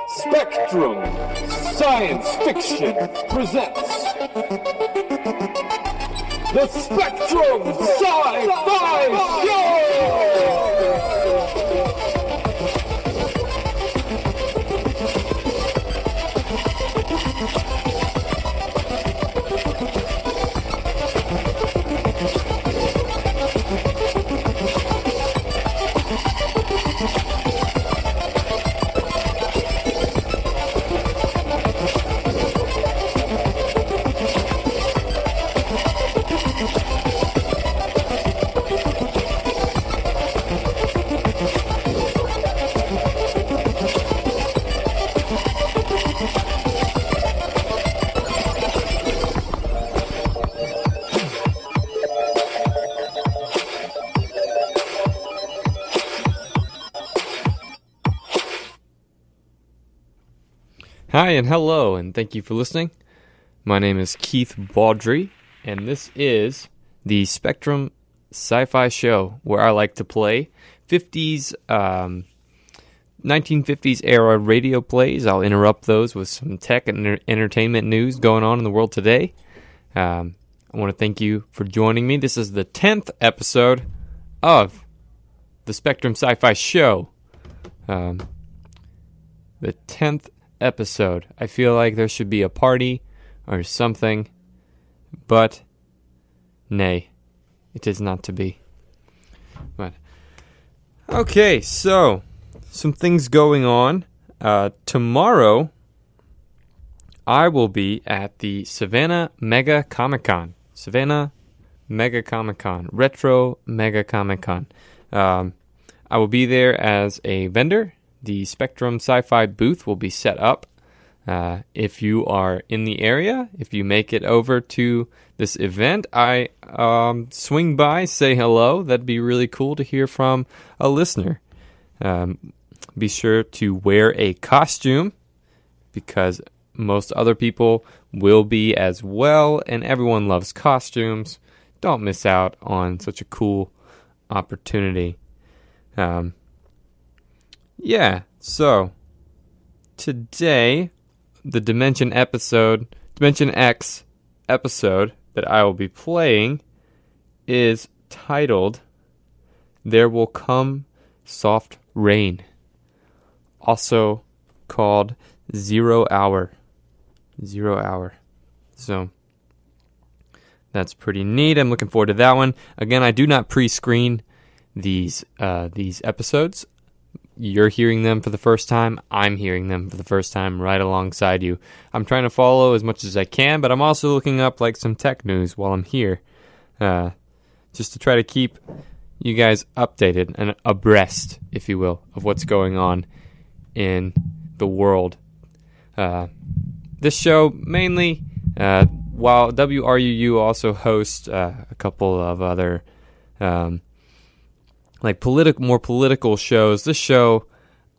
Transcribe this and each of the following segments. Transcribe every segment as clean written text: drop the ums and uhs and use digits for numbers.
Spectrum Science Fiction presents the Spectrum Sci-Fi Show! Hi and hello, and thank you for listening. My name is Keith Baldry, and this is the Spectrum Sci-Fi Show, where I like to play 1950s era radio plays. I'll interrupt those with some tech and entertainment news going on in the world today. I want to thank you for joining me. This is the 10th episode of the Spectrum Sci-Fi Show. The 10th episode. I feel like there should be a party or something, but nay, it is not to be. But okay, so some things going on. Tomorrow, I will be at the Savannah Mega Comic Con. Savannah Mega Comic Con. Retro Mega Comic Con. I will be there as a vendor. The Spectrum Sci-Fi booth will be set up. If you are in the area, if you make it over to this event, I swing by, say hello. That'd be really cool to hear from a listener. Be sure to wear a costume because most other people will be as well, and everyone loves costumes. Don't miss out on such a cool opportunity. Yeah, so today, the Dimension X episode that I will be playing is titled There Will Come Soft Rain, also called 0 Hour. 0 Hour. So that's pretty neat. I'm looking forward to that one. Again, I do not pre-screen these episodes. You're hearing them for the first time. I'm hearing them for the first time right alongside you. I'm trying to follow as much as I can, but I'm also looking up like some tech news while I'm here, just to try to keep you guys updated and abreast, if you will, of what's going on in the world. This show mainly, while WRUU also hosts a couple of other like more political shows. This show,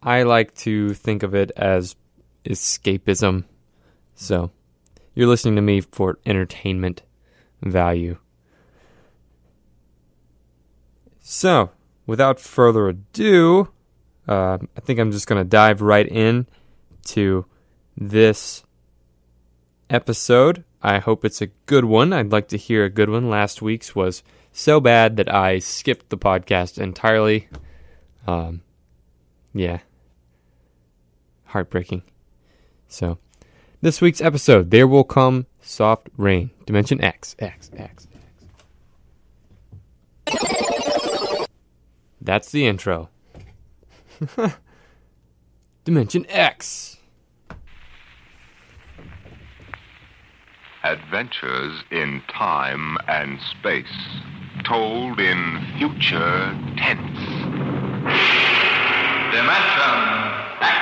I like to think of it as escapism. So, you're listening to me for entertainment value. So, without further ado, I think I'm just going to dive right in to this episode. I hope it's a good one. I'd like to hear a good one. Last week's was so bad that I skipped the podcast entirely. Yeah. Heartbreaking. So, this week's episode, There Will Come Soft Rain. Dimension X. That's the intro. Dimension X. Adventures in time and space, told in future tense. Dimension X.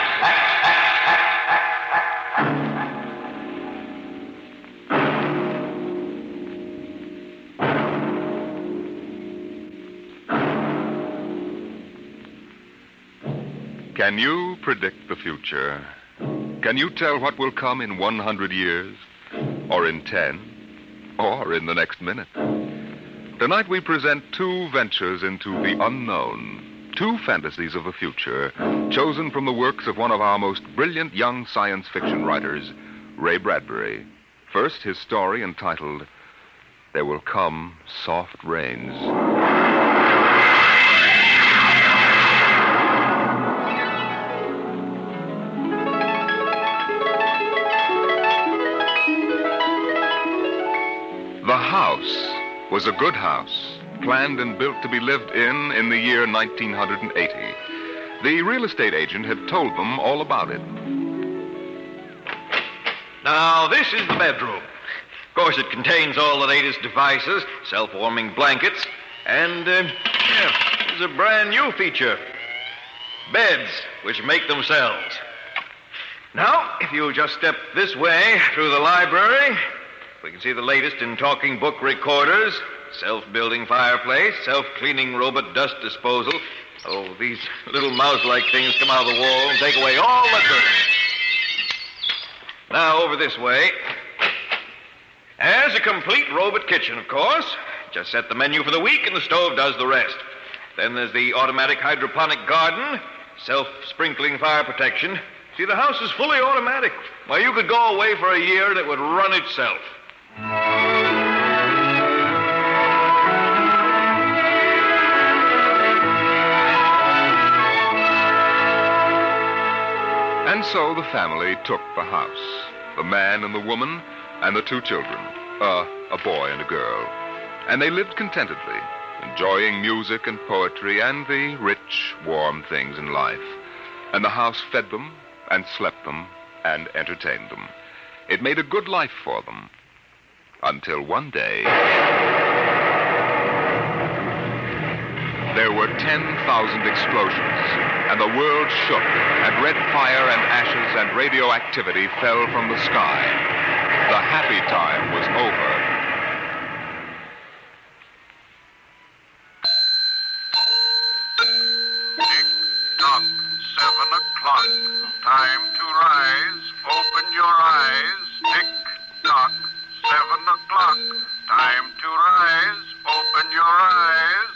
Can you predict the future? Can you tell what will come in 100 years? Or in 10? Or in the next minute? Tonight we present two ventures into the unknown, two fantasies of the future, chosen from the works of one of our most brilliant young science fiction writers, Ray Bradbury. First, his story entitled, There Will Come Soft Rains. The house was a good house, planned and built to be lived in the year 1980. The real estate agent had told them all about it. Now, this is the bedroom. Of course, it contains all the latest devices, self-warming blankets, and, there's a brand new feature. Beds, which make themselves. Now, if you'll just step this way through the library, we can see the latest in talking book recorders, self-building fireplace, self-cleaning robot dust disposal. Oh, these little mouse-like things come out of the wall and take away all the dirt. Now, over this way. There's a complete robot kitchen, of course. Just set the menu for the week and the stove does the rest. Then there's the automatic hydroponic garden, self-sprinkling fire protection. See, the house is fully automatic. Well, you could go away for a year and it would run itself. And so the family took the house. The man and the woman and the two children. A boy and a girl. And they lived contentedly, enjoying music and poetry and the rich, warm things in life. And the house fed them and slept them and entertained them. It made a good life for them. Until one day, there were 10,000 explosions, and the world shook, and red fire and ashes and radioactivity fell from the sky. The happy time was over. Tick-tock, 7 o'clock. Time to rise. Open your eyes. Tick-tock, 7 o'clock. Time to rise. Open your eyes.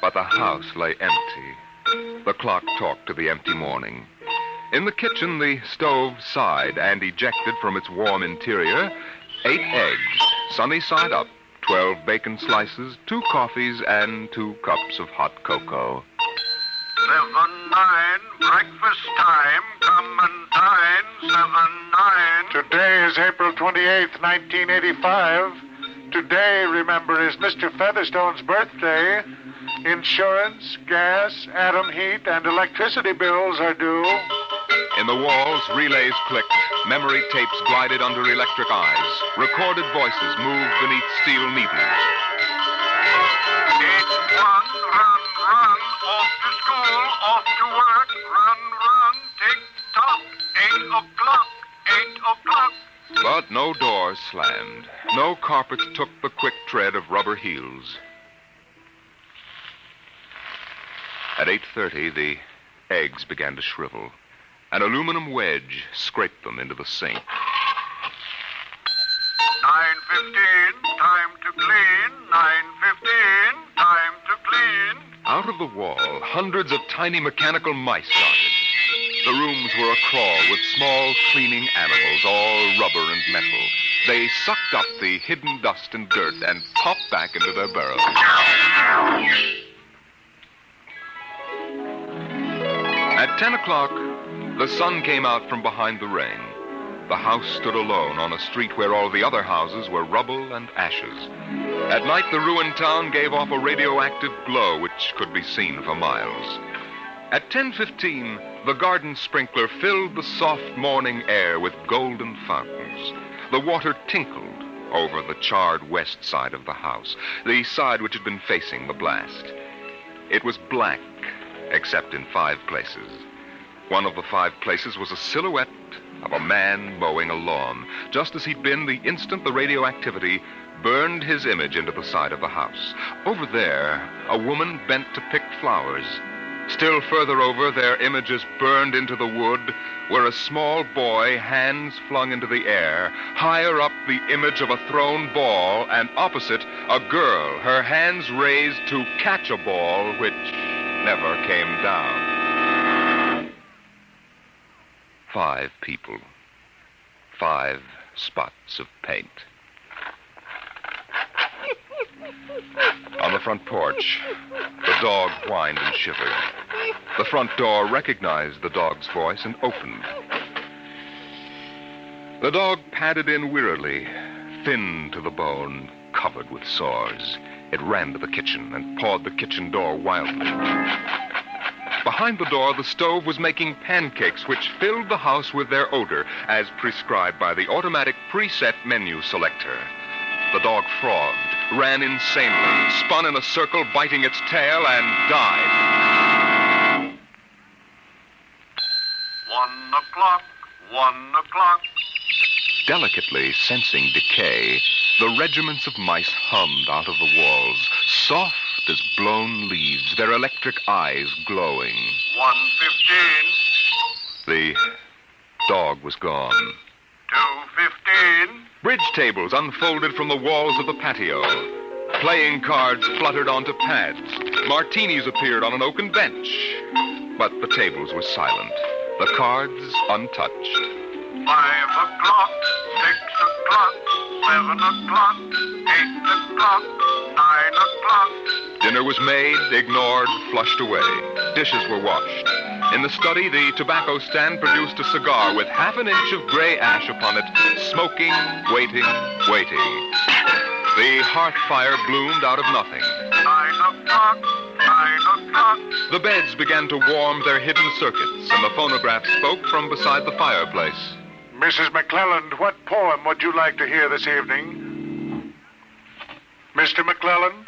But the house lay empty. The clock talked to the empty morning. In the kitchen, the stove sighed and ejected from its warm interior 8 eggs, sunny side up, 12 bacon slices, 2 coffees, and 2 cups of hot cocoa. 7-9, breakfast time. Come and dine. 7-9. Today is April 28th, 1985. Today, remember, is Mr. Featherstone's birthday. Insurance, gas, atom heat, and electricity bills are due. In the walls, relays clicked, memory tapes glided under electric eyes, recorded voices moved beneath steel needles. 8-1, run, off to school, off to work, run, tick-tock, 8 o'clock, 8 o'clock. But no doors slammed. No carpets took the quick tread of rubber heels. At 8:30, the eggs began to shrivel. An aluminum wedge scraped them into the sink. 9:15, time to clean. 9:15, time to clean. Out of the wall, hundreds of tiny mechanical mice darted. The rooms were a-crawl with small cleaning animals, all rubber and metal. They sucked up the hidden dust and dirt and popped back into their burrows. At 10 o'clock, the sun came out from behind the rain. The house stood alone on a street where all the other houses were rubble and ashes. At night, the ruined town gave off a radioactive glow which could be seen for miles. At 10:15, the garden sprinkler filled the soft morning air with golden fountains. The water tinkled over the charred west side of the house, the side which had been facing the blast. It was black, except in 5 places. One of the 5 places was a silhouette of a man mowing a lawn, just as he'd been the instant the radioactivity burned his image into the side of the house. Over there, a woman bent to pick flowers. Still further over, their images burned into the wood, were a small boy, hands flung into the air. Higher up, the image of a thrown ball, and opposite, a girl, her hands raised to catch a ball which never came down. 5 people. 5 spots of paint. On the front porch, the dog whined and shivered. The front door recognized the dog's voice and opened. The dog padded in wearily, thin to the bone, covered with sores. It ran to the kitchen and pawed the kitchen door wildly. Behind the door, the stove was making pancakes which filled the house with their odor, as prescribed by the automatic preset menu selector. The dog frothed, ran insanely, spun in a circle, biting its tail, and died. 1 o'clock, 1 o'clock. Delicately sensing decay, the regiments of mice hummed out of the walls, soft as blown leaves, their electric eyes glowing. 1:15, The dog was gone. 2:15. Bridge tables unfolded from the walls of the patio. Playing cards fluttered onto pads. Martinis appeared on an oaken bench. But the tables were silent, the cards untouched. 5 o'clock, 6 o'clock, 7 o'clock, 8 o'clock, 9 o'clock. Dinner was made, ignored, flushed away. Dishes were washed. In the study, the tobacco stand produced a cigar with half an inch of gray ash upon it, smoking, waiting, waiting. The hearth fire bloomed out of nothing. 9 o'clock, 9 o'clock. The beds began to warm their hidden circuits, and the phonograph spoke from beside the fireplace. Mrs. McClelland, what poem would you like to hear this evening? Mr. McClelland?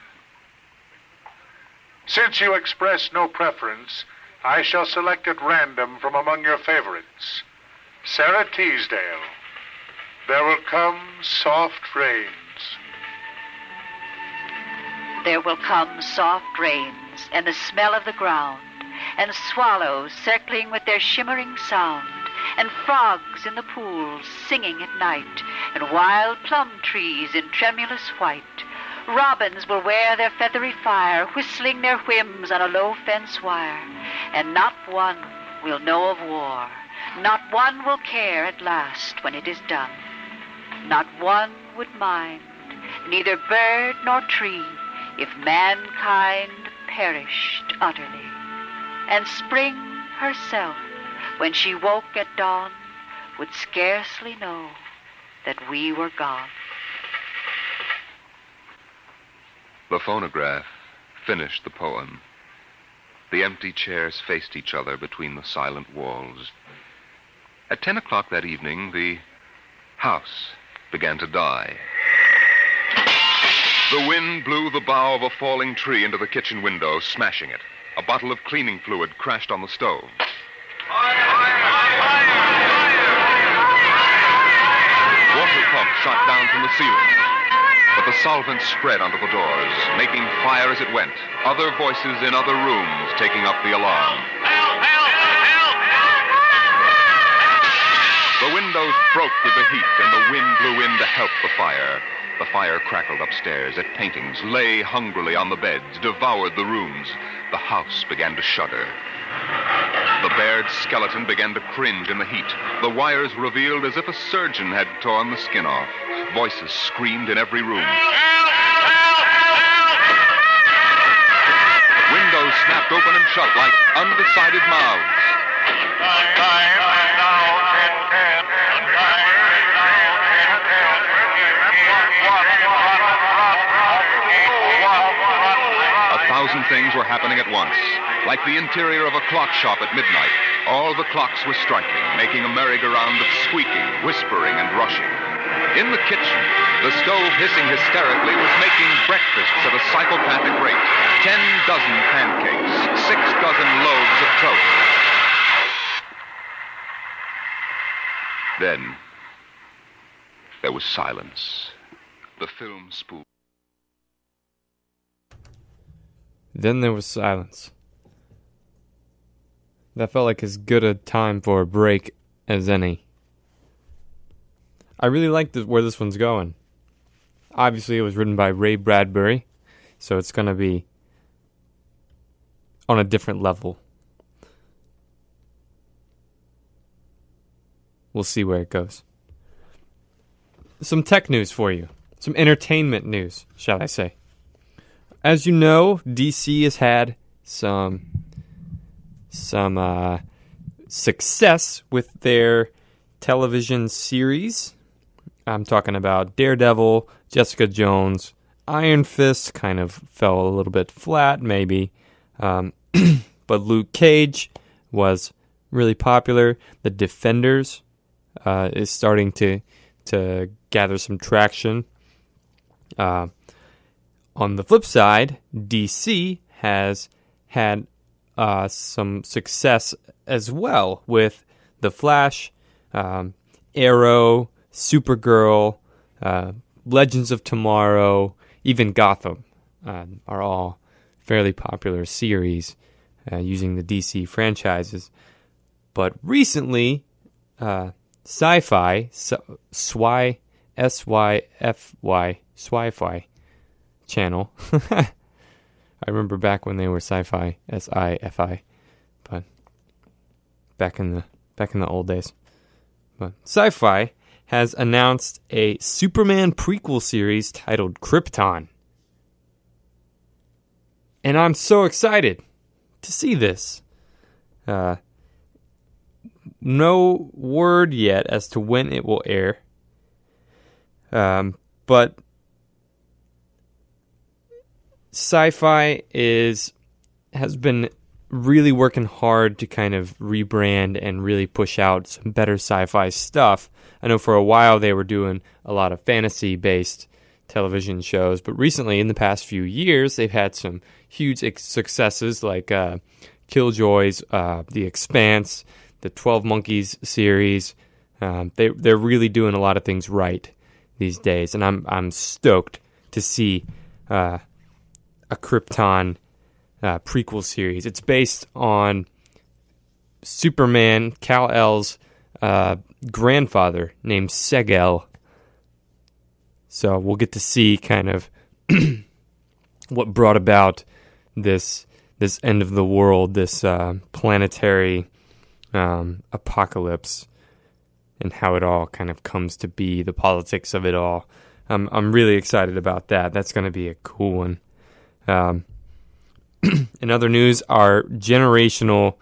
Since you express no preference, I shall select at random from among your favorites. Sarah Teasdale, There Will Come Soft Rains. There will come soft rains, and the smell of the ground, and swallows circling with their shimmering sound, and frogs in the pools singing at night, and wild plum trees in tremulous white. Robins will wear their feathery fire, whistling their whims on a low fence wire, and not one will know of war. Not one will care at last when it is done. Not one would mind, neither bird nor tree, if mankind perished utterly. And spring herself, when she woke at dawn, would scarcely know that we were gone. The phonograph finished the poem. The empty chairs faced each other between the silent walls. At 10 o'clock that evening, the house began to die. The wind blew the bough of a falling tree into the kitchen window, smashing it. A bottle of cleaning fluid crashed on the stove. Water pump shot down from the ceiling. But the solvent spread onto the doors, making fire as it went. Other voices in other rooms taking up the alarm. The windows broke with the heat, and the wind blew in to help the fire. The fire crackled upstairs at paintings, lay hungrily on the beds, devoured the rooms. The house began to shudder. The bared skeleton began to cringe in the heat. The wires revealed as if a surgeon had torn the skin off. Voices screamed in every room. Windows snapped open and shut like undecided mouths. Time now 10:10. 1,000 things were happening at once. Like the interior of a clock shop at midnight, all the clocks were striking, making a merry-go-round of squeaking, whispering, and rushing. In the kitchen, the stove hissing hysterically was making breakfasts at a psychopathic rate. 10 dozen pancakes, 6 dozen loaves of toast. Then, there was silence. The film spooled. Then there was silence. That felt like as good a time for a break as any. I really like where this one's going. Obviously, it was written by Ray Bradbury, so it's going to be on a different level. We'll see where it goes. Some tech news for you. Some entertainment news, shall I say. As you know, DC has had some success with their television series. I'm talking about Daredevil, Jessica Jones, Iron Fist kind of fell a little bit flat, maybe. But Luke Cage was really popular. The Defenders is starting to gather some traction. On the flip side, DC has had some success as well with The Flash, Arrow, Supergirl, Legends of Tomorrow, even Gotham are all fairly popular series using the DC franchises. But recently, Sci-Fi, Sci-Fi channel. I remember back when they were Sci-Fi, S-I-F-I, but back in the old days. But Sci-Fi has announced a Superman prequel series titled Krypton. And I'm so excited to see this. No word yet as to when it will air. But Sci-Fi has been really working hard to kind of rebrand and really push out some better sci-fi stuff. I know for a while they were doing a lot of fantasy-based television shows, but recently, in the past few years, they've had some huge successes like Killjoys, The Expanse, the 12 Monkeys series. They're really doing a lot of things right these days, and I'm stoked to see a Krypton prequel series. It's based on Superman, Kal-El's grandfather named Segel. So we'll get to see kind of what brought about this end of the world, this planetary apocalypse, and how it all kind of comes to be, the politics of it all. I'm really excited about that. That's going to be a cool one. In other news, our generational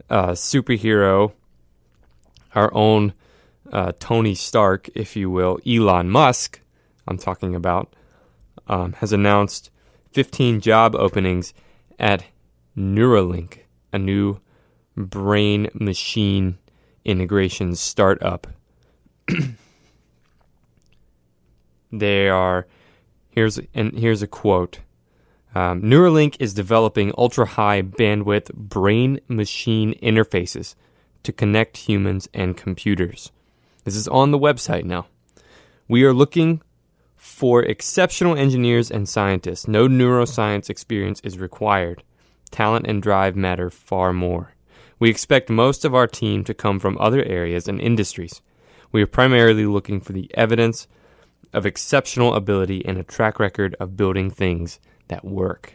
superhero, our own Tony Stark, if you will, Elon Musk, I'm talking about, has announced 15 job openings at Neuralink, a new brain-machine integration startup. Here's a quote. Neuralink is developing ultra-high bandwidth brain-machine interfaces to connect humans and computers. This is on the website now. We are looking for exceptional engineers and scientists. No neuroscience experience is required. Talent and drive matter far more. We expect most of our team to come from other areas and industries. We are primarily looking for the evidence of exceptional ability and a track record of building things that work.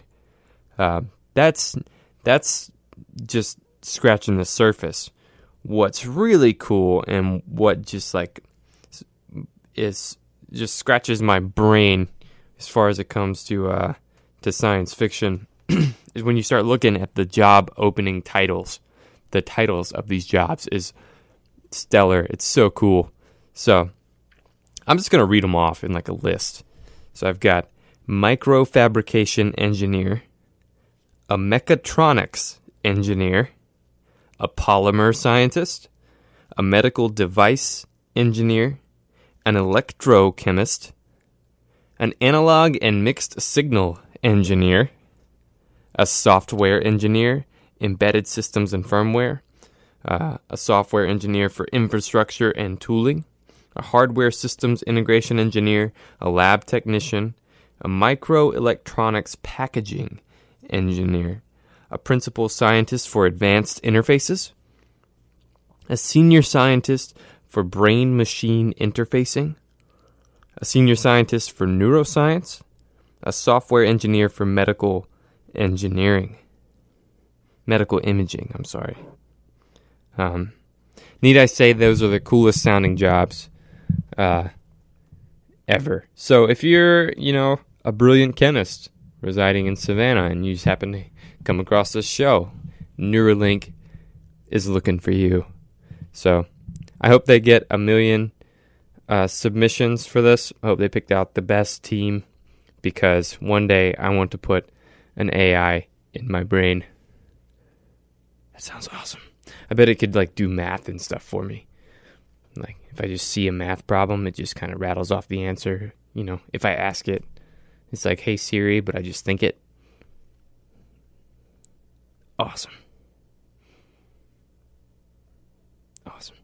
That's just scratching the surface. What's really cool and what just scratches my brain as far as it comes to science fiction is when you start looking at the job opening titles. The titles of these jobs is stellar. It's so cool. So I'm just going to read them off in like a list. So I've got microfabrication engineer, a mechatronics engineer, a polymer scientist, a medical device engineer, an electrochemist, an analog and mixed signal engineer, a software engineer, embedded systems and firmware, a software engineer for infrastructure and tooling, a hardware systems integration engineer, a lab technician, a microelectronics packaging engineer, a principal scientist for advanced interfaces, a senior scientist for brain-machine interfacing, a senior scientist for neuroscience, a software engineer for medical imaging, I'm sorry. Need I say those are the coolest sounding jobs ever. So if you're, a brilliant chemist residing in Savannah and you just happen to come across this show, Neuralink is looking for you. So I hope they get 1 million submissions for this. I hope they picked out the best team, because one day I want to put an AI in my brain. That sounds awesome. I bet it could do math and stuff for me. Like if I just see a math problem, it just kind of rattles off the answer. If I ask it, it's like, "Hey Siri," but I just think it. Awesome.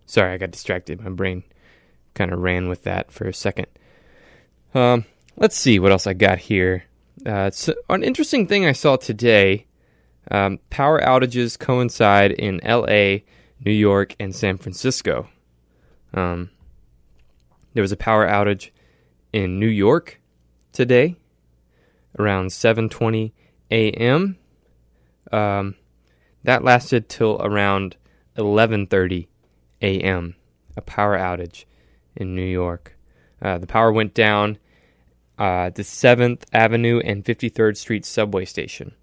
Sorry, I got distracted. My brain kind of ran with that for a second. Let's see what else I got here. It's an interesting thing I saw today. Power outages coincide in L.A., New York, and San Francisco. There was a power outage in New York today around 7:20 a.m. That lasted till around 11:30 a.m., a power outage in New York. The power went down the 7th Avenue and 53rd Street subway station,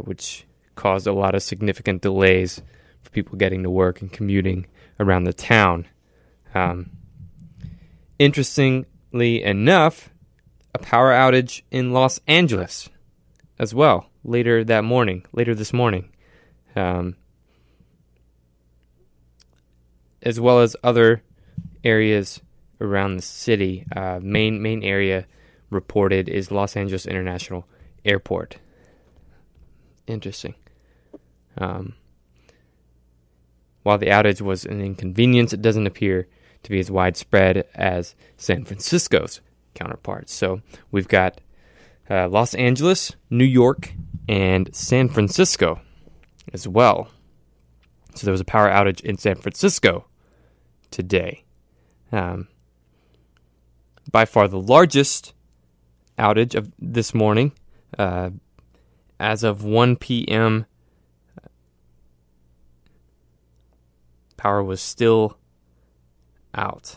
which caused a lot of significant delays for people getting to work and commuting around the town. Interestingly enough, a power outage in Los Angeles as well later this morning. As well as other areas around the city. Main area reported is Los Angeles International Airport. Interesting. While the outage was an inconvenience, it doesn't appear to be as widespread as San Francisco's counterparts. So we've got Los Angeles, New York, and San Francisco as well. So there was a power outage in San Francisco today. By far the largest outage of this morning. As of 1 p.m., power was still out.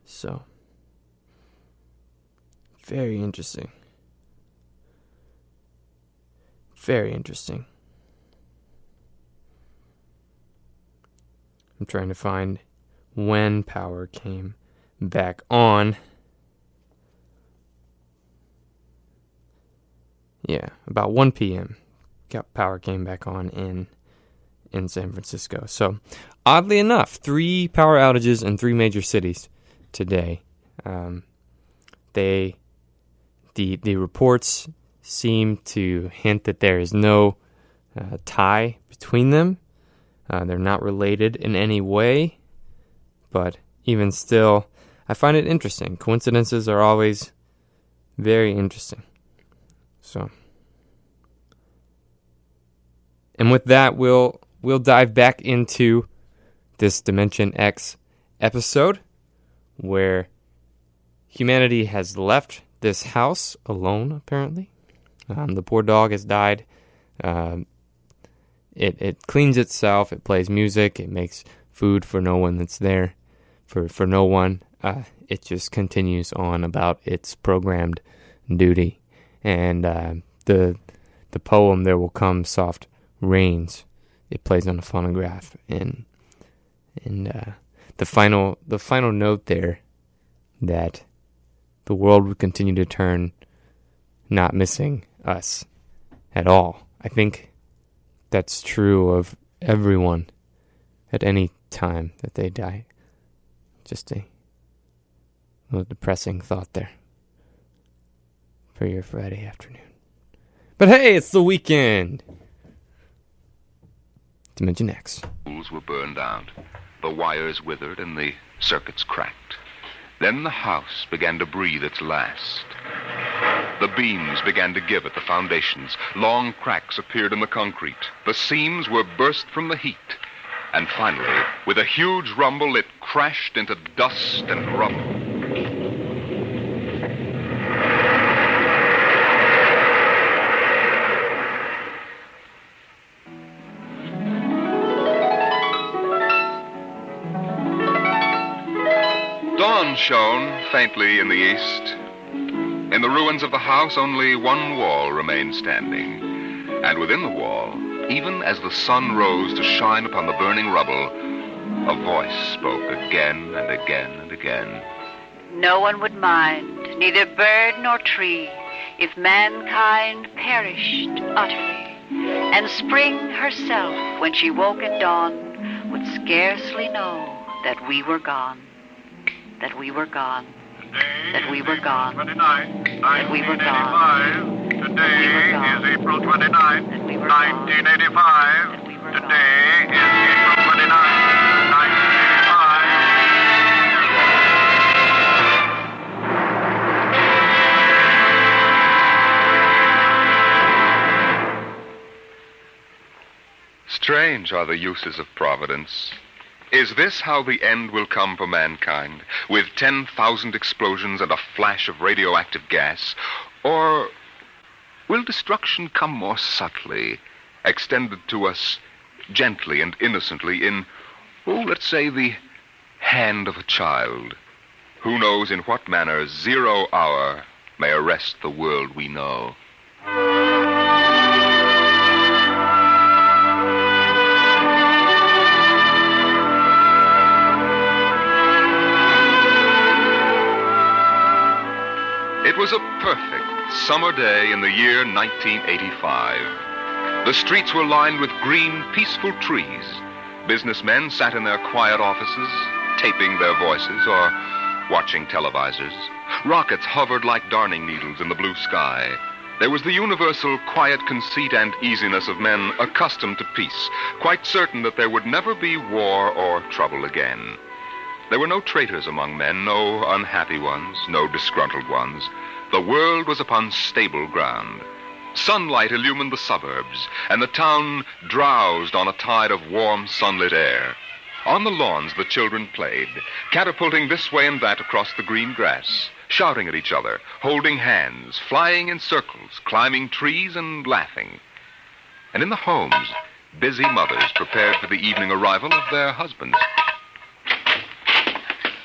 So, very interesting. Very interesting. I'm trying to find when power came back on. Yeah, about 1 p.m. Power came back on in San Francisco. So, oddly enough, 3 power outages in 3 major cities today. The reports seem to hint that there is no tie between them. They're not related in any way, but even still, I find it interesting. Coincidences are always very interesting. So, and with that, we'll dive back into this Dimension X episode, where humanity has left this house alone, apparently. The poor dog has died. It cleans itself, it plays music, it makes food for no one that's there, for no one. It just continues on about its programmed duty. And the poem "There Will Come Soft Rains," it plays on a phonograph, and the final note there, that the world would continue to turn, not missing us at all. I think that's true of everyone at any time that they die. Just a little depressing thought there for your Friday afternoon. But hey, it's the weekend! Dimension X. Tools were burned out, the wires withered, and the circuits cracked. Then the house began to breathe its last. The beams began to give at the foundations. Long cracks appeared in the concrete. The seams were burst from the heat. And finally, with a huge rumble, it crashed into dust and rubble. Dawn shone faintly in the east. In the ruins of the house, only one wall remained standing. And within the wall, even as the sun rose to shine upon the burning rubble, a voice spoke again and again and again. No one would mind, neither bird nor tree, if mankind perished utterly. And spring herself, when she woke at dawn, would scarcely know that we were gone. That we were gone. That we were gone. That we were gone. Today is April 29th, 1985. Today is April 29th, 1985. Strange are the uses of Providence. Is this how the end will come for mankind, with 10,000 explosions and a flash of radioactive gas? Or will destruction come more subtly, extended to us gently and innocently in, let's say, the hand of a child? Who knows in what manner 0 hour may arrest the world we know? It was a perfect summer day in the year 1985. The streets were lined with green, peaceful trees. Businessmen sat in their quiet offices, taping their voices or watching televisors. Rockets hovered like darning needles in the blue sky. There was the universal quiet conceit and easiness of men accustomed to peace, quite certain that there would never be war or trouble again. There were no traitors among men, no unhappy ones, no disgruntled ones. The world was upon stable ground. Sunlight illumined the suburbs, and the town drowsed on a tide of warm, sunlit air. On the lawns, the children played, catapulting this way and that across the green grass, shouting at each other, holding hands, flying in circles, climbing trees, and laughing. And in the homes, busy mothers prepared for the evening arrival of their husbands.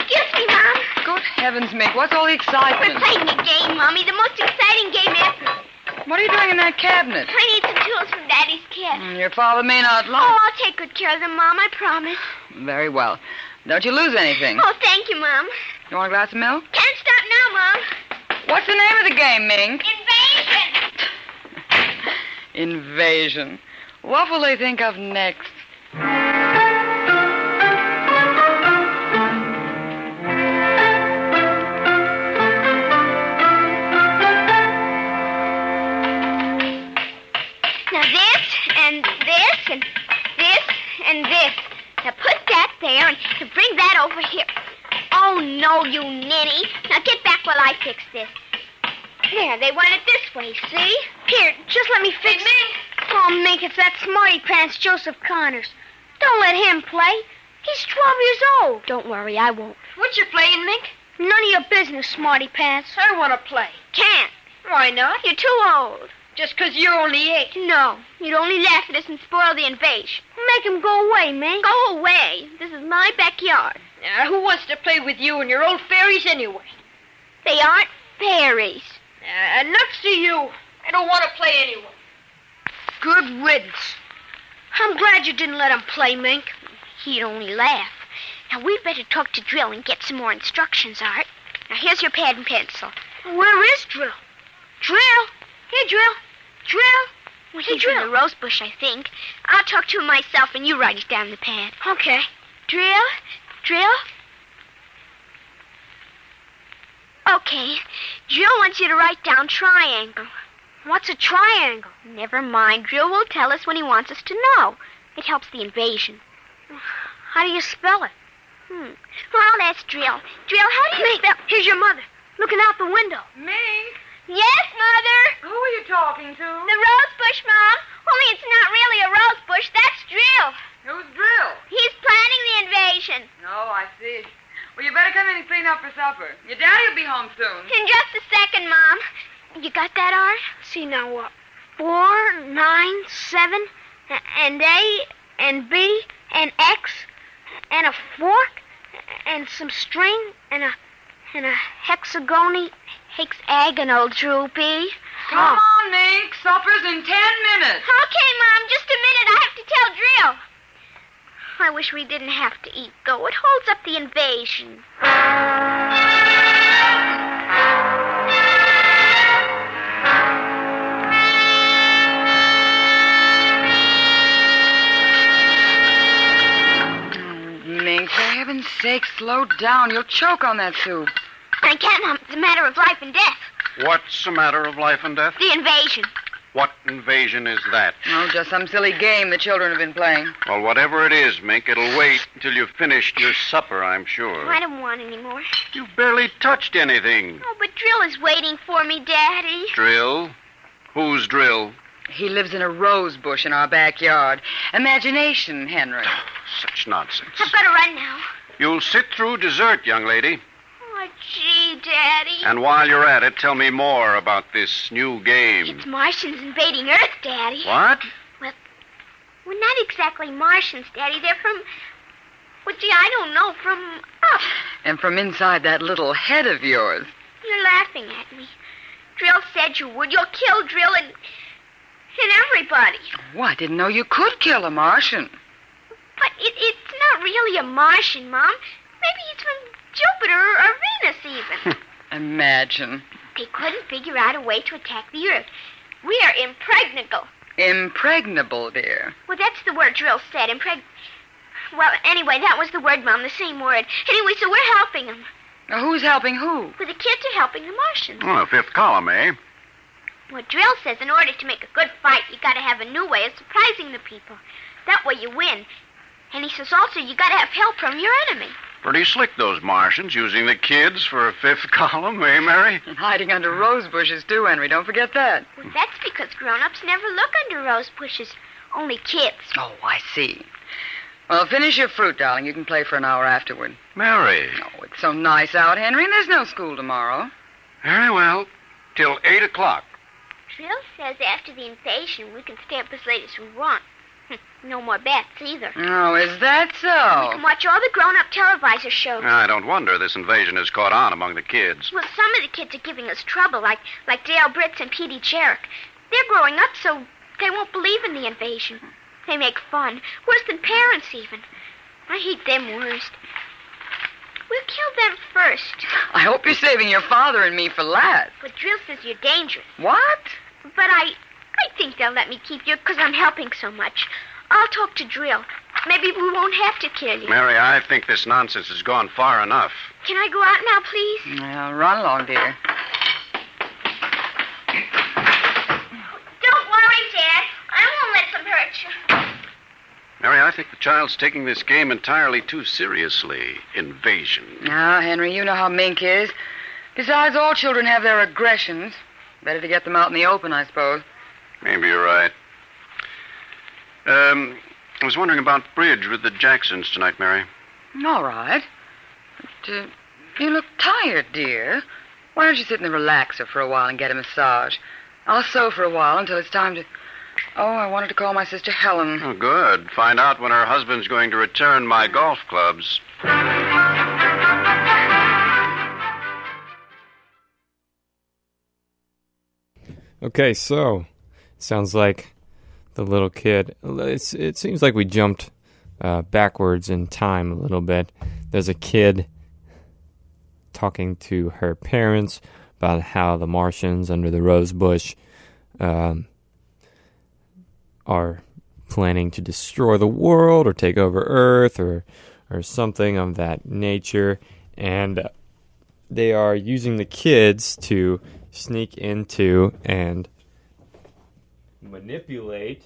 Excuse me, Mom. Good heavens, Mick, what's all the excitement? We're playing a game, Mommy, the most exciting game ever. What are you doing in that cabinet? I need some tools from Daddy's kit. Your father may not like... Oh, I'll take good care of them, Mom, I promise. Very well. Don't you lose anything. Oh, thank you, Mom. You want a glass of milk? Can't stop now, Mom. What's the name of the game, Mink? Invasion! Invasion. What will they think of next? Now this, and this, and this, and this. Now put that there and bring that over here. Oh, no, you ninny. Now get back while I fix this. There, they want it this way, see? Here, just let me fix it. Oh, Mink, it's that smarty pants Joseph Connors. Don't let him play. He's 12 years old. Don't worry, I won't. What you playing, Mink? None of your business, smarty pants. I want to play. Can't. Why not? You're too old. Just 'cause you're only 8. No, you'd only laugh at us and spoil the invasion. Make him go away, Mink. Go away. This is my backyard. Who wants to play with you and your old fairies anyway? They aren't fairies. Nuts to you. I don't want to play anyway. Good riddance. I'm glad you didn't let him play, Mink. He'd only laugh. Now, we'd better talk to Drill and get some more instructions, Art. Now, here's your pad and pencil. Where is Drill? Drill? Here, Drill. Drill? Well, he's in the rose bush, I think. I'll talk to him myself, and you write it down in the pad. Okay. Drill? Drill? Okay. Drill wants you to write down triangle. What's a triangle? Never mind. Drill will tell us when he wants us to know. It helps the invasion. How do you spell it? Well, that's Drill. Drill, how do you spell... Here's your mother, looking out the window. Mink? Yes, Mother. Who are you talking to? The rose bush, Mom. Only it's not really a rose bush. That's Drill. Who's Drill? He's planning the invasion. Oh, I see. Well, you better come in and clean up for supper. Your daddy will be home soon. In just a second, Mom. You got that, Art? See, now what? 4, 9, 7, and A, and B, and X, and a fork, and some string, and a hexagonal droopy. Come on, Mink. Supper's in 10 minutes. Okay, Mom, just a minute. I have to tell Drill. I wish we didn't have to eat, though. It holds up the invasion. Mink, for heaven's sake, slow down. You'll choke on that soup. I can't, Mom. It's a matter of life and death. What's a matter of life and death? The invasion. What invasion is that? Oh, just some silly game the children have been playing. Well, whatever it is, Mink, it'll wait until you've finished your supper, I'm sure. I don't want any more. You barely touched anything. Oh, but Drill is waiting for me, Daddy. Drill? Who's Drill? He lives in a rose bush in our backyard. Imagination, Henry. Such nonsense. I've got to run now. You'll sit through dessert, young lady. Oh, gee, Daddy. And while you're at it, tell me more about this new game. It's Martians invading Earth, Daddy. What? Well, not exactly Martians, Daddy. They're from... Well, gee, I don't know. From up. And from inside that little head of yours. You're laughing at me. Drill said you would. You'll kill Drill and everybody. Oh, I didn't know you could kill a Martian. But it's not really a Martian, Mom. Maybe he's from Jupiter or Venus, even. Imagine. They couldn't figure out a way to attack the Earth. We are impregnable. Impregnable, dear. Well, that's the word Drill said, Well, anyway, that was the word, Mom, the same word. Anyway, so we're helping them. Now, who's helping who? Well, the kids are helping the Martians. Oh, fifth column, eh? Well, Drill says in order to make a good fight, you got to have a new way of surprising the people. That way you win. And he says also you got to have help from your enemy. Pretty slick, those Martians, using the kids for a fifth column, eh, Mary? And hiding under rose bushes, too, Henry. Don't forget that. Well, that's because grown-ups never look under rose bushes. Only kids. Oh, I see. Well, finish your fruit, darling. You can play for an hour afterward. Mary. Oh, it's so nice out, Henry, and there's no school tomorrow. Very well. Till 8 o'clock. Drill says after the invasion we can stay up as late as we want. No more bets either. Oh, is that We can so? watch all the grown-up televisor shows. I don't wonder this invasion has caught on among the kids. Well, some of the kids are giving us trouble, like Dale Britz and Petey Jarrett. They're growing up, so they won't believe in the invasion. They make fun, worse than parents even. I hate them worst. We'll kill them first. I hope you're saving your father and me for last. But Drill says you're dangerous. What? But I think they'll let me keep you because I'm helping so much. I'll talk to Drill. Maybe we won't have to kill you. Mary, I think this nonsense has gone far enough. Can I go out now, please? Well, run along, dear. Don't worry, Dad. I won't let them hurt you. Mary, I think the child's taking this game entirely too seriously. Invasion. Now, Henry, you know how Mink is. Besides, all children have their aggressions. Better to get them out in the open, I suppose. Maybe you're right. I was wondering about bridge with the Jacksons tonight, Mary. All right. But, you look tired, dear. Why don't you sit in the relaxer for a while and get a massage? I'll sew for a while until it's time to... Oh, I wanted to call my sister Helen. Oh, good. Find out when her husband's going to return my golf clubs. Okay, so sounds like the little kid. It seems like we jumped backwards in time a little bit. There's a kid talking to her parents about how the Martians under the rose bush are planning to destroy the world or take over Earth or something of that nature, and they are using the kids to sneak into and manipulate.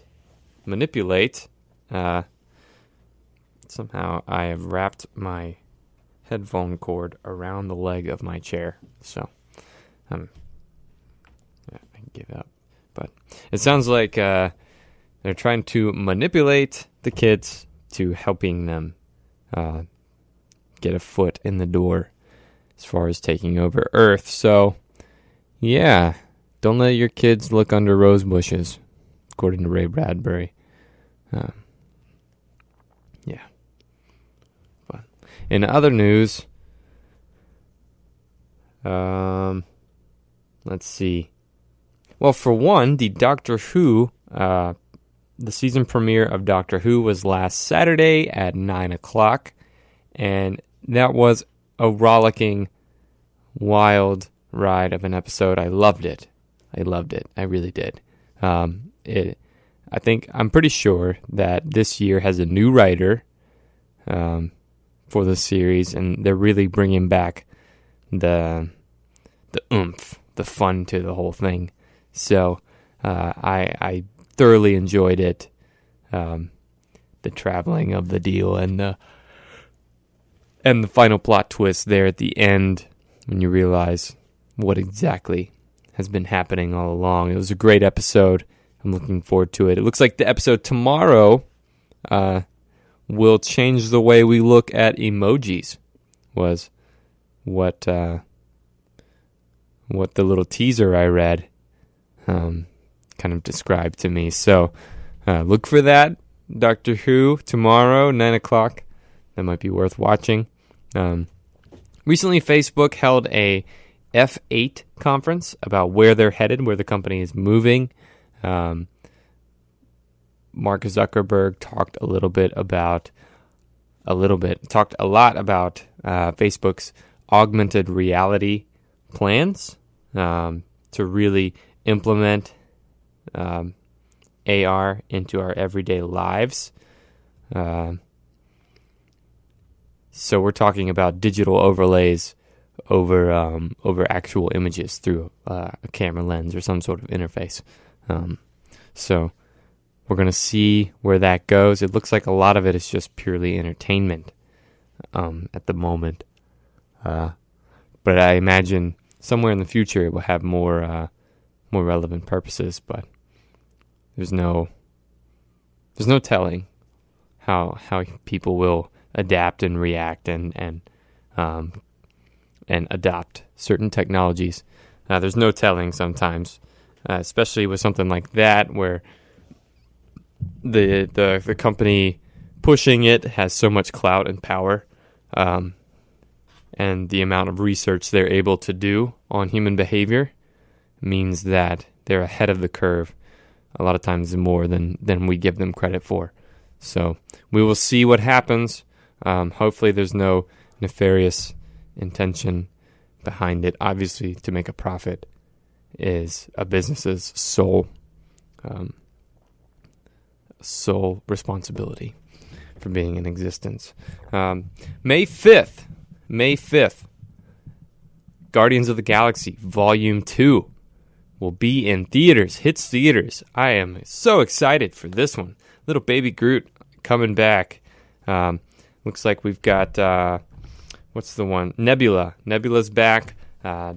Somehow I have wrapped my headphone cord around the leg of my chair, so I'm give up. But it sounds like they're trying to manipulate the kids to helping them get a foot in the door as far as taking over Earth. So, yeah, don't let your kids look under rose bushes, according to Ray Bradbury. Yeah. But in other news, let's see. Well, for one, the Doctor Who, the season premiere of Doctor Who was last Saturday at 9 o'clock, and that was a rollicking, wild ride of an episode. I loved it. I really did. I'm pretty sure that this year has a new writer for the series, and they're really bringing back the oomph, the fun to the whole thing. So I thoroughly enjoyed it. The traveling of the deal and the final plot twist there at the end when you realize what exactly has been happening all along. It was a great episode. I'm looking forward to it. It looks like the episode tomorrow will change the way we look at emojis, was what the little teaser I read kind of described to me. So look for that, Doctor Who, tomorrow, 9 o'clock. That might be worth watching. Recently, Facebook held a F8 conference about where they're headed, where the company is moving. Mark Zuckerberg talked a lot about Facebook's augmented reality plans to really implement AR into our everyday lives. So we're talking about digital overlays over actual images through a camera lens or some sort of interface. So we're going to see where that goes. It looks like a lot of it is just purely entertainment at the moment. But I imagine somewhere in the future it will have more relevant purposes. But there's no telling how people will adapt and react and adopt certain technologies. There's no telling sometimes, especially with something like that where the company pushing it has so much clout and power, and the amount of research they're able to do on human behavior means that they're ahead of the curve a lot of times more than we give them credit for. So we will see what happens. Hopefully there's no nefarious intention behind it. Obviously, to make a profit is a business's sole responsibility for being in existence. May 5th, Guardians of the Galaxy Volume 2 will be in theaters, hits theaters. I am so excited for this one. Little baby Groot coming back. Looks like we've got, what's the one? Nebula. Nebula's back.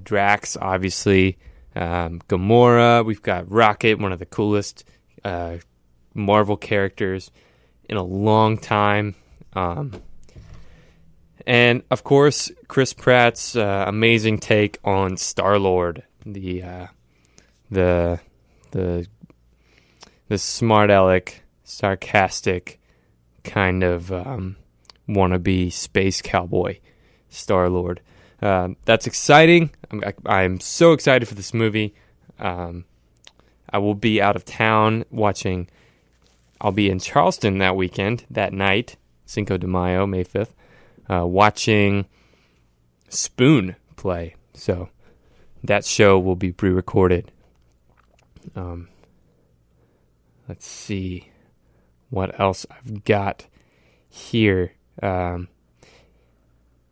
Drax, obviously. Gamora. We've got Rocket, one of the coolest Marvel characters in a long time. And, of course, Chris Pratt's amazing take on Star-Lord, the smart aleck, sarcastic kind of wannabe space cowboy Star-Lord. That's exciting. I'm so excited for this movie. I will be out of town watching. I'll be in Charleston that weekend, that night, Cinco de Mayo, May 5th, watching Spoon play. So that show will be pre-recorded. Let's see what else I've got here.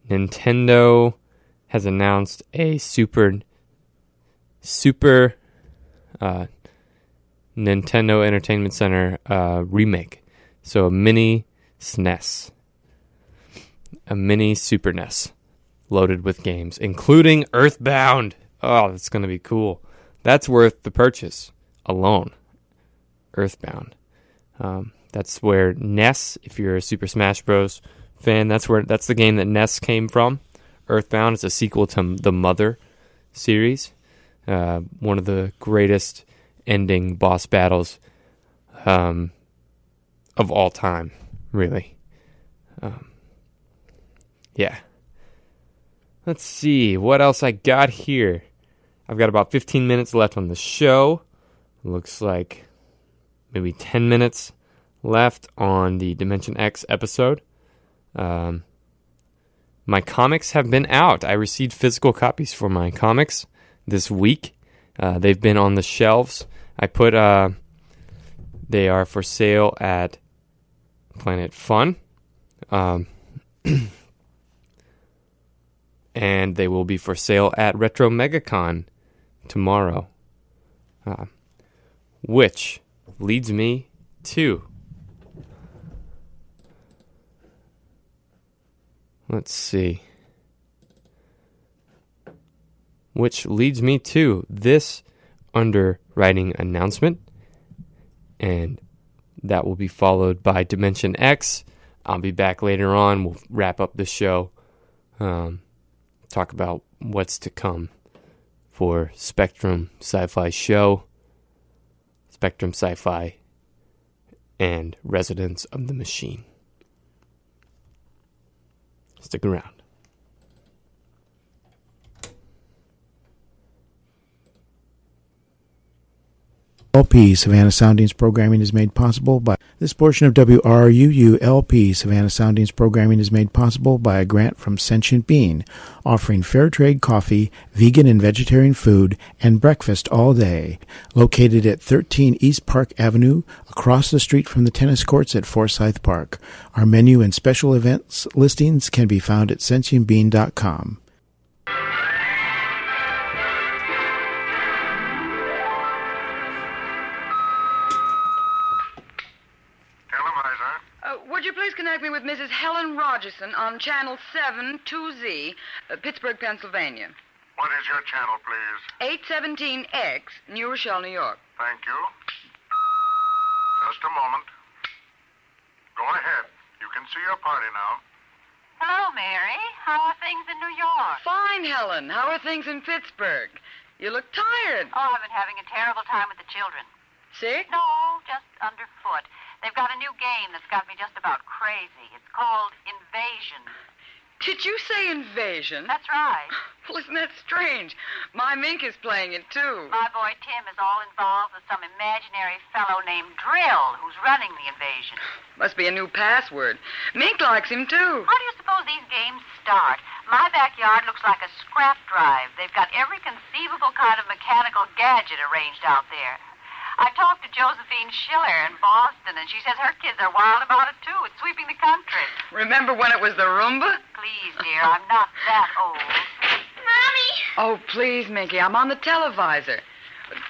Nintendo has announced a Super Nintendo Entertainment Center remake. So a mini SNES. A mini Super NES loaded with games, including Earthbound. Oh, that's going to be cool. That's worth the purchase alone. Earthbound. That's where Ness, if you're a Super Smash Bros. Fan, that's the game that Ness came from. Earthbound is a sequel to the Mother series. One of the greatest ending boss battles of all time, really. Yeah. Let's see what else I got here. I've got about 15 minutes left on the show. Looks like maybe 10 minutes left on the Dimension X episode. My comics have been out. I received physical copies for my comics this week. They've been on the shelves. I put they are for sale at Planet Fun. And they will be for sale at Retro MegaCon tomorrow. Which leads me to... Let's see. Which leads me to this underwriting announcement. And that will be followed by Dimension X. I'll be back later on. We'll wrap up the show. Talk about what's to come for Spectrum Sci-Fi Show, Spectrum Sci-Fi, and Residents of the Machine. Stick around. LP Savannah Soundings programming is made possible by this portion of WRUU LP Savannah Soundings programming is made possible by a grant from Sentient Bean, offering fair trade coffee, vegan and vegetarian food, and breakfast all day. Located at 13 East Park Avenue, across the street from the tennis courts at Forsyth Park. Our menu and special events listings can be found at sentientbean.com. Would you please connect me with Mrs. Helen Rogerson on Channel 7 2Z, Pittsburgh, Pennsylvania. What is your channel, please? 817X, New Rochelle, New York. Thank you. Just a moment. Go ahead. You can see your party now. Hello, Mary. How are things in New York? Fine, Helen. How are things in Pittsburgh? You look tired. Oh, I've been having a terrible time with the children. Sick? No, just underfoot. They've got a new game that's got me just about crazy. It's called Invasion. Did you say invasion? That's right. Well, isn't that strange? My Mink is playing it, too. My boy Tim is all involved with some imaginary fellow named Drill who's running the invasion. Must be a new password. Mink likes him, too. How do you suppose these games start? My backyard looks like a scrap drive. They've got every conceivable kind of mechanical gadget arranged out there. I talked to Josephine Schiller in Boston, and she says her kids are wild about it, too. It's sweeping the country. Remember when it was the Roomba? Please, dear, I'm not that old. Mommy! Oh, please, Minky, I'm on the televisor.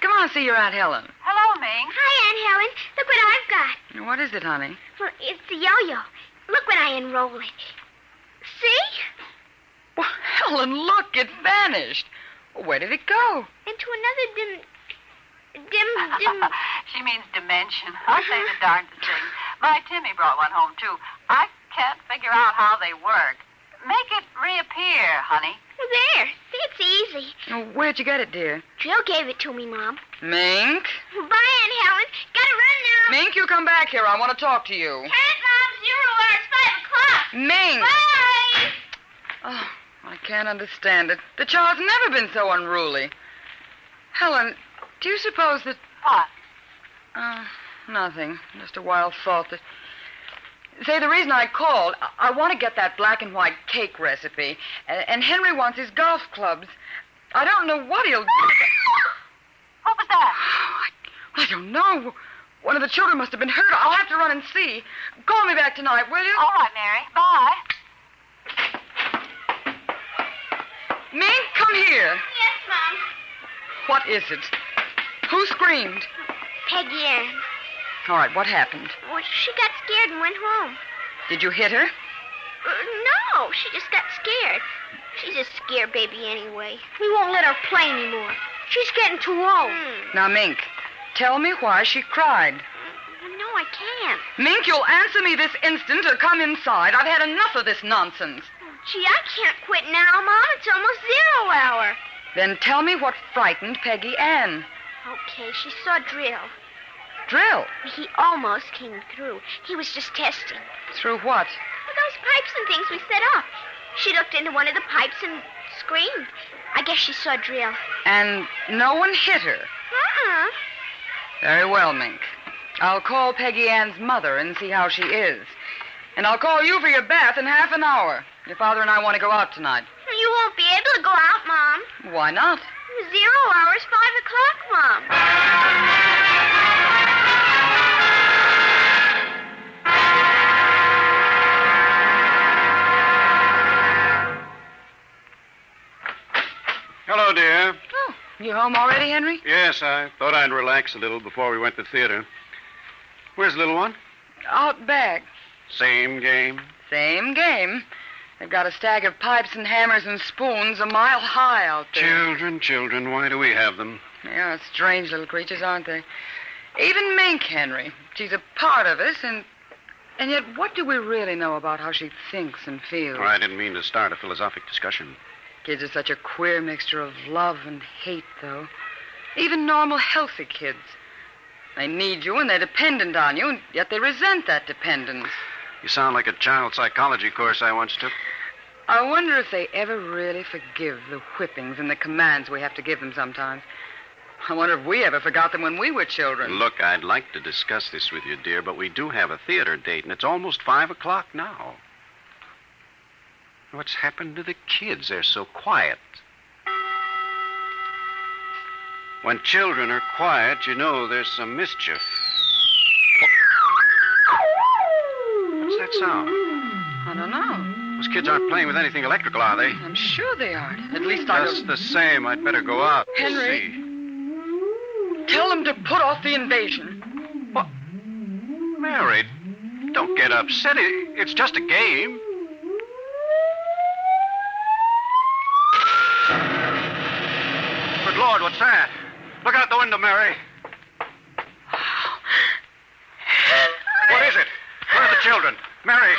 Come on, see your Aunt Helen. Hello, Ming. Hi, Aunt Helen. Look what I've got. What is it, honey? Well, it's the yo-yo. Look when I unroll it. See? Well, Helen, look, it vanished. Where did it go? Into another dim... She means dimension. I'll say the darndest thing. My Timmy brought one home, too. I can't figure out how they work. Make it reappear, honey. There. See, it's easy. Oh, where'd you get it, dear? Jill gave it to me, Mom. Mink? Bye, Aunt Helen. Gotta run now. Mink, you come back here. I want to talk to you. Turn it, Mom. 0 hours, 5 o'clock. Mink! Bye! Oh, I can't understand it. The child's never been so unruly. Helen, do you suppose that... What? Oh, nothing. Just a wild thought that... Say, the reason I called, I want to get that black and white cake recipe, and Henry wants his golf clubs. I don't know what he'll do. What was that? I don't know. One of the children must have been hurt. I'll have to run and see. Call me back tonight, will you? All right, Mary. Bye. Mink, come here. Yes, Mom. What is it? Who screamed? Peggy Ann. All right, what happened? Well, she got scared and went home. Did you hit her? No, she just got scared. She's a scare baby anyway. We won't let her play anymore. She's getting too old. Now, Mink, tell me why she cried. No, I can't. Mink, you'll answer me this instant or come inside. I've had enough of this nonsense. Gee, I can't quit now, Mom. It's almost 0 hour. Then tell me what frightened Peggy Ann. Okay, she saw Drill. Drill? He almost came through. He was just testing. Through what? Well, those pipes and things we set up. She looked into one of the pipes and screamed. I guess she saw Drill. And no one hit her? Uh-uh. Very well, Mink. I'll call Peggy Ann's mother and see how she is. And I'll call you for your bath in half an hour. Your father and I want to go out tonight. You won't be able to go out, Mom. Why not? 0 hour is 5 o'clock, Mom. Hello, dear. Oh, you home already, Henry? Yes, I thought I'd relax a little before we went to theater. Where's the little one? Out back. Same game. Same game. They've got a stack of pipes and hammers and spoons a mile high out there. Children, why do we have them? Yeah, strange little creatures, aren't they? Even Mink, Henry. She's a part of us, and yet what do we really know about how she thinks and feels? Oh, I didn't mean to start a philosophic discussion. Kids are such a queer mixture of love and hate, though. Even normal, healthy kids. They need you and they're dependent on you, and yet they resent that dependence. You sound like a child psychology course I once took. I wonder if they ever really forgive the whippings and the commands we have to give them sometimes. I wonder if we ever forgot them when we were children. Look, I'd like to discuss this with you, dear, but we do have a theater date, and it's almost 5 o'clock now. What's happened to the kids? They're so quiet. When children are quiet, you know there's some mischief. What's that sound? I don't know. Those kids aren't playing with anything electrical, are they? I'm sure they aren't. At least I Just the same, I'd better go out and Henry. see. Tell them to put off the invasion. What? Mary, don't get upset. It's just a game. Good Lord, what's that? Look out the window, Mary. What is it? Where are the children? Mary,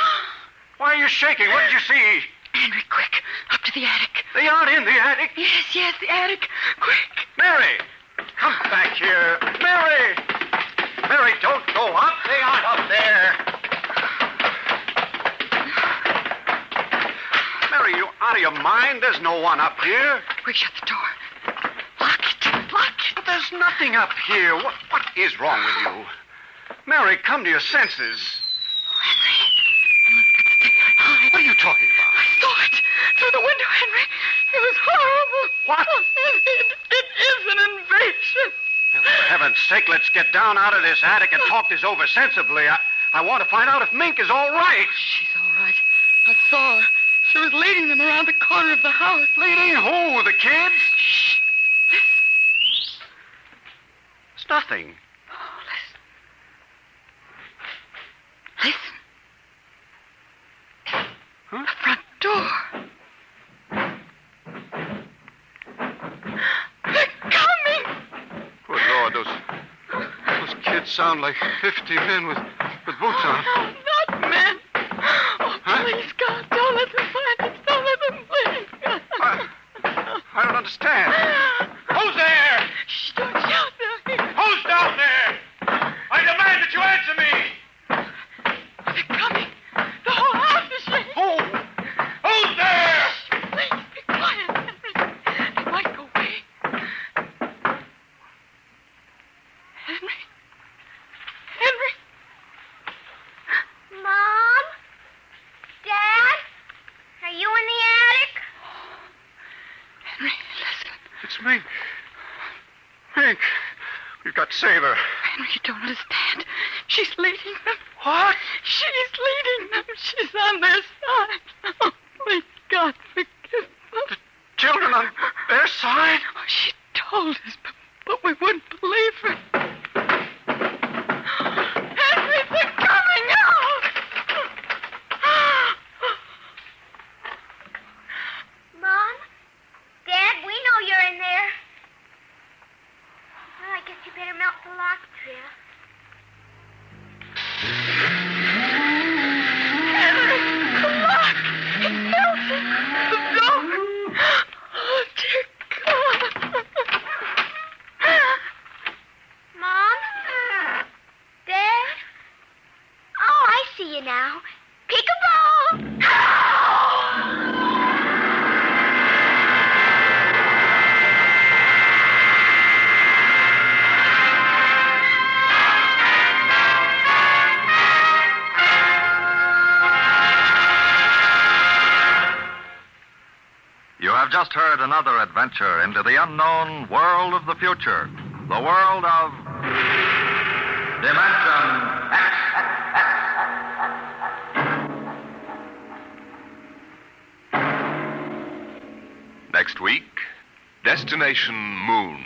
why are you shaking? What did you see? Henry, quick. Up to the attic. They aren't in the attic. Yes, the attic. Quick. Mary, come back here. Mary! Mary, don't go up. They aren't up there. Mary, you out of your mind? There's no one up here. Quick, shut the door. Lock it. Lock it. But there's nothing up here. What is wrong with you? Mary, come to your senses. Henry. What are you talking about? I saw it through the window, Henry. It was horrible. What? It is an invasion. Well, for heaven's sake, let's get down out of this attic and talk this over sensibly. I want to find out if Mink is all right. She's all right. I saw her. She was leading them around the corner of the house. Leading who? The kids? Shh. It's nothing. Oh, listen. Huh? The front door. They're coming. Good Lord, those kids sound like 50 men with boots on. No, not men. Oh, Huh? please, God, don't let them find us. Don't let them, please, God. I don't understand. Who's there? Shh, don't shout now. Who's down there? I demand that you answer me. They're coming. The whole house is shaking. Who? Who's there? Please, be quiet, Henry. They might go away. Henry? Henry? Mom? Dad? Are you in the attic? Henry, listen. It's Mink. Mink. We've got to save her. Henry, you don't understand. She's leading them. What? She's leading them. She's on their side. Oh, please, God, forgive them. Children on their side? Oh, she told us, but we wouldn't believe her. Henry, they're coming out. Mom? Dad, we know you're in there. you now. Peekaboo! You have just heard another adventure into the unknown world of the future. The world of Dimension X. Next week, Destination Moon,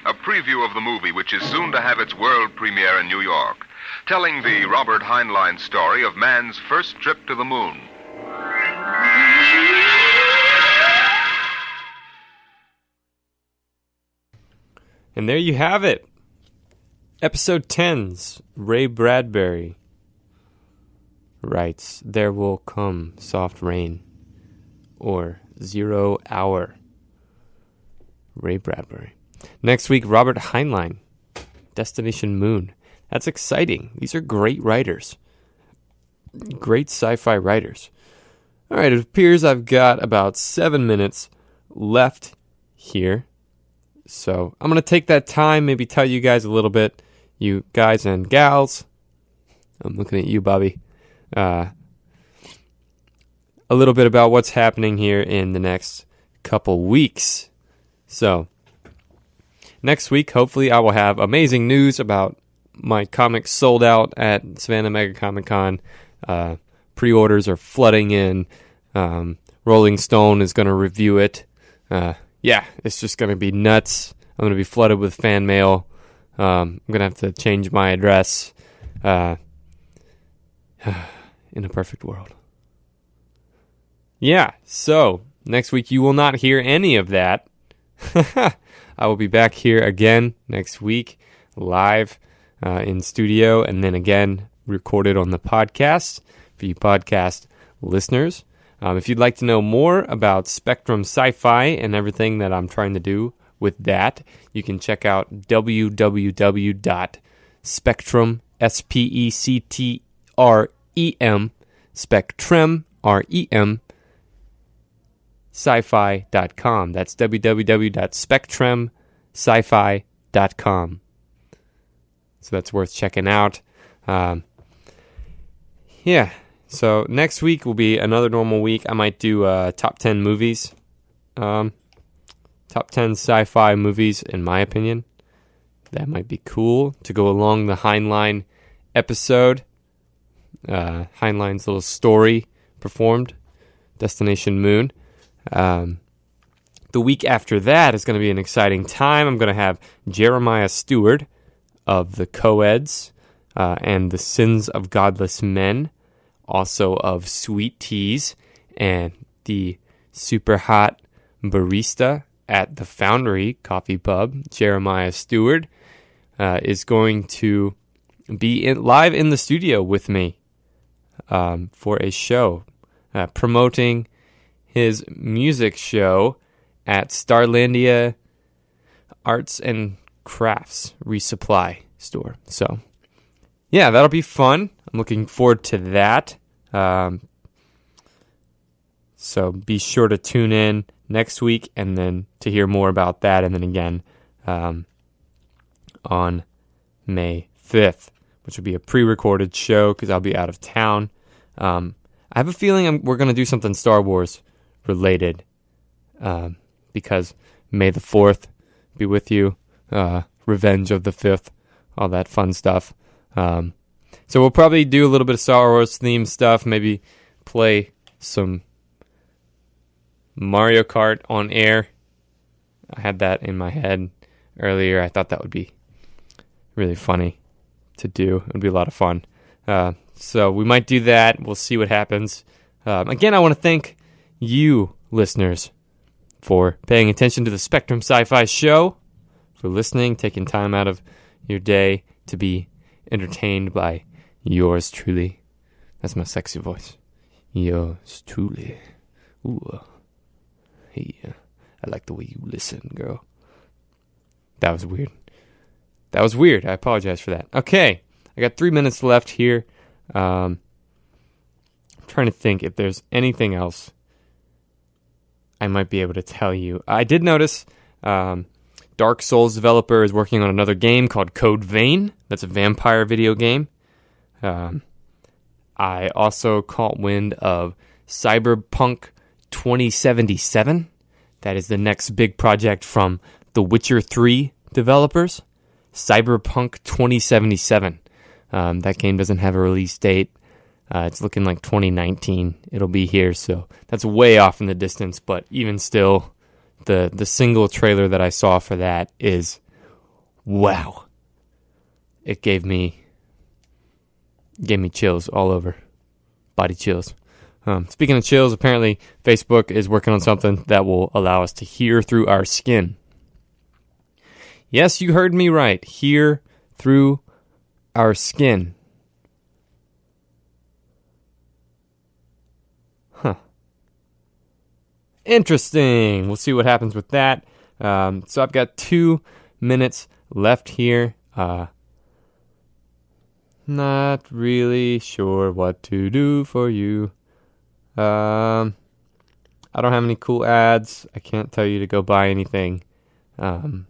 a preview of the movie which is soon to have its world premiere in New York, telling the Robert Heinlein story of man's first trip to the moon. And there you have it. Episode 10's Ray Bradbury writes, "There will come soft rain," or 0 hour. Ray Bradbury. Next week, Robert Heinlein, Destination Moon. That's exciting. These are great writers. Great sci-fi writers. All right, it appears I've got about 7 minutes left here. So I'm going to take that time, maybe tell you guys a little bit, you guys and gals. I'm looking at you, Bobby. A little bit about what's happening here in the next couple weeks. So next week, hopefully, I will have amazing news about my comics sold out at Savannah Mega Comic Con. Pre-orders are flooding in. Rolling Stone is going to review it. Yeah, it's just going to be nuts. I'm going to be flooded with fan mail. I'm going to have to change my address. In a perfect world. Yeah, so next week you will not hear any of that. I will be back here again next week, live in studio, and then again recorded on the podcast for you podcast listeners. If you'd like to know more about Spectrum Sci-Fi and everything that I'm trying to do with that, you can check out www.spectrum, S-P-E-C-T-R-E-M, Spectrum, R-E-M, sci-fi.com. That's www.spectrumsci-fi.com. So that's worth checking out. Yeah. So next week will be another normal week. I might do top 10 movies. Top 10 sci-fi movies, in my opinion. That might be cool to go along the Heinlein episode. Heinlein's little story performed. Destination Moon. The week after that is going to be an exciting time. I'm going to have Jeremiah Stewart of the Coeds and the Sins of Godless Men. Also of Sweet Teas and the super hot barista at the Foundry Coffee Pub, Jeremiah Stewart, is going to be live in the studio with me for a show, promoting his music show at Starlandia Arts and Crafts Resupply Store. So, yeah, that'll be fun. I'm looking forward to that. So be sure to tune in next week and then to hear more about that. And then again on May 5th, which will be a pre-recorded show because I'll be out of town. I have a feeling we're going to do something Star Wars related because May the 4th be with you. Revenge of the 5th, all that fun stuff. So we'll probably do a little bit of Star Wars themed stuff, maybe play some Mario Kart on air. I had that in my head earlier. I thought that would be really funny to do. It would be a lot of fun. So we might do that. We'll see what happens. Again, I want to thank you, listeners, for paying attention to the Spectrum Sci-Fi Show, for listening, taking time out of your day to be entertained by yours truly. That's my sexy voice. Yours truly. Ooh. Hey, I like the way you listen, girl. That was weird. I apologize for that. Okay, I got 3 minutes left here. trying to think if there's anything else I might be able to tell you. I did notice Dark Souls developer is working on another game called Code Vein. That's a vampire video game. I also caught wind of Cyberpunk 2077. That is the next big project from The Witcher 3 developers. Cyberpunk 2077. That game doesn't have a release date. It's looking like 2019. It'll be here, so that's way off in the distance. But even still, the single trailer that I saw for that is wow. It gave me chills all over, body chills. Speaking of chills, apparently Facebook is working on something that will allow us to hear through our skin. Yes, you heard me right. Hear through our skin. Huh. Interesting. We'll see what happens with that. So I've got 2 minutes left here. Not really sure what to do for you. I don't have any cool ads. I can't tell you to go buy anything. I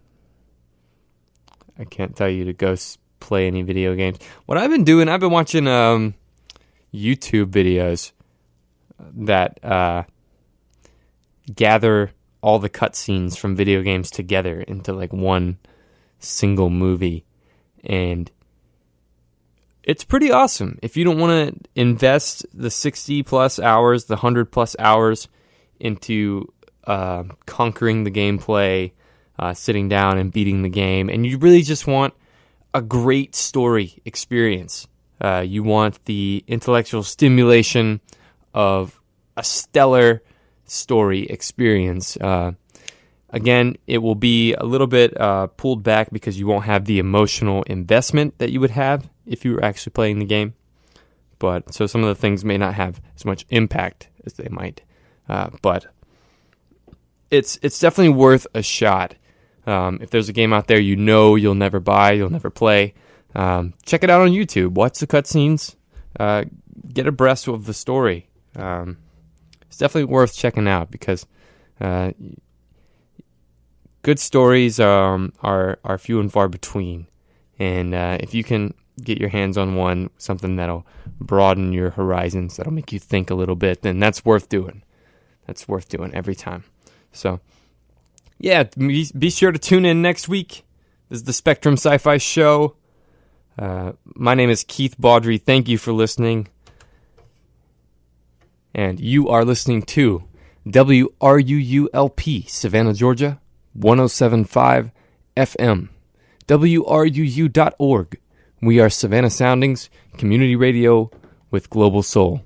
can't tell you to go play any video games. What I've been doing, I've been watching YouTube videos that gather all the cutscenes from video games together into like one single movie. And it's pretty awesome. If you don't want to invest the 60 plus hours, the 100 plus hours into conquering the gameplay, sitting down and beating the game, and you really just want a great story experience. You want the intellectual stimulation of a stellar story experience. Again, it will be a little bit pulled back because you won't have the emotional investment that you would have if you were actually playing the game. But so some of the things may not have as much impact as they might. But it's definitely worth a shot. If there's a game out there you know you'll never buy, you'll never play, check it out on YouTube. Watch the cutscenes. Get abreast of the story. It's definitely worth checking out because good stories are few and far between. And if you can get your hands on one, something that'll broaden your horizons, that'll make you think a little bit, then that's worth doing. That's worth doing every time. So, yeah, be sure to tune in next week. This is the Spectrum Sci-Fi Show. My name is Keith Baudry. Thank you for listening. And you are listening to WRUULP, Savannah, Georgia, 107.5 FM. WRUU.org. We are Savannah Soundings, community radio with global soul.